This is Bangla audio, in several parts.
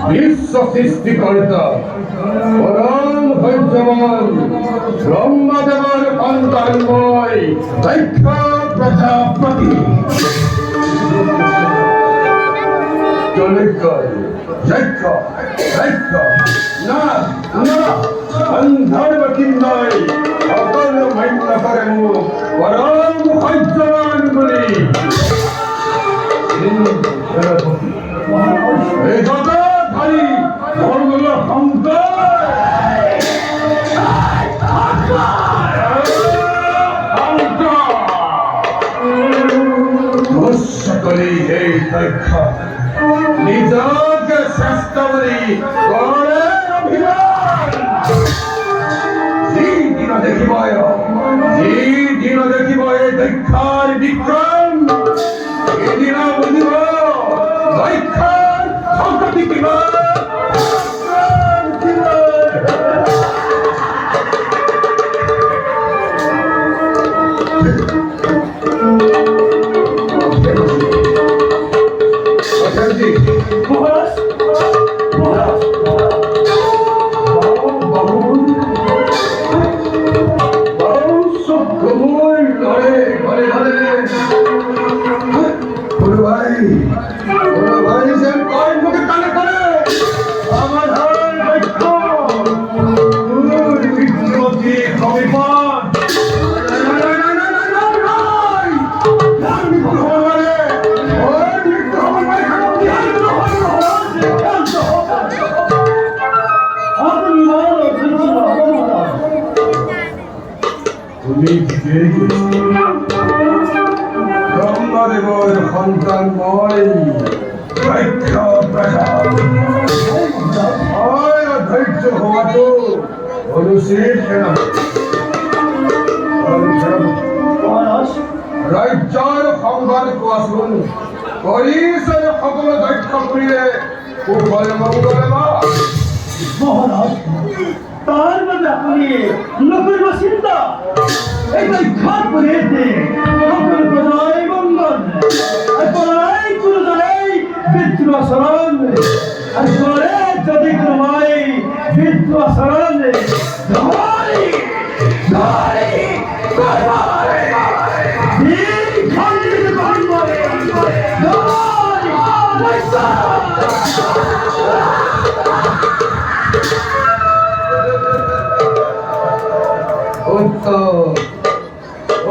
বিশ্ব সৃষ্টিকর্তা পরম ধৈর্যবান ব্রহ্মদেবের সন্তানময় দক্ষ প্রজাপতি অন্ধর্বতী নয় সকল মান্য করেন পরম ধৈর্যবান বলি এই যত ভারী ধর্মগুলো সকলেই এই দক্ষ নিজকে শ্রেষ্ঠ বলি করে অভিমান দিন দেখিব এই দক্ষার বিক্রম এদিন বুঝিব দক্ষার সংকটি কিবা ব্রহ্মদেবের সন্তানময় দক্ষ ধৈর্য হওয়াতো অনুষ্ঠিত ৰাজ্যৰ সংবাদ কোৱাচোন কৰিছে সকলো দক্ষ কৰিলে কুশলে মংগলে মহারাজ তার মধ্যে আপনি লোকের চিন্তা এই দক্ষার করেছে সকল প্রজায় মঙ্গল আর পড়াই কোনো জানাই বিদ্রোহ সরণ আর পরে যদি কোনো ভাই বিদ্রোহ সরণ ধরি ধরি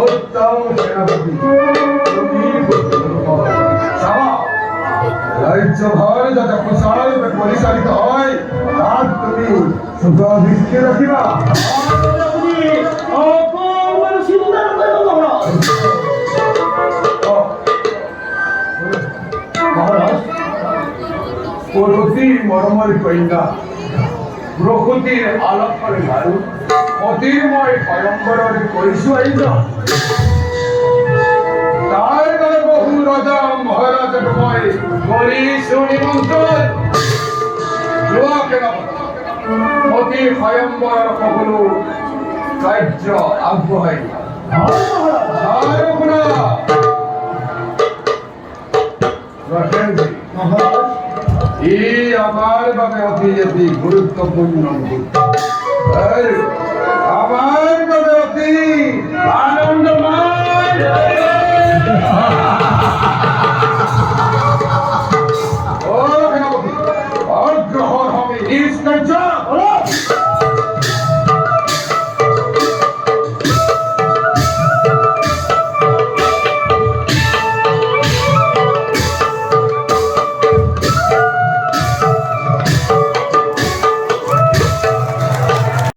উত্তম সেনাপতি রাজ্যভার যাতে প্রসার পরিচালিত হয় তার তুমি সুদৃষ্টি রাখিবা অতি মৰমৰ কন্যা প্ৰকৃতিৰ আলোকৰ বাৰু অতিৰ মই স্বয়ম্বৰৰ কৰিছো আয়োজন তাৰ দৰে বহু ৰজা মহাৰাজক মই কৰিছো নিমন্ত্ৰণ যোৱাকে অতি স্বয়ম্বৰৰ সকলো কাৰ্য আগবঢ়াই এই আমার বাবে অতি গুরুত্বপূর্ণ আমার বাবে অতি আনন্দময়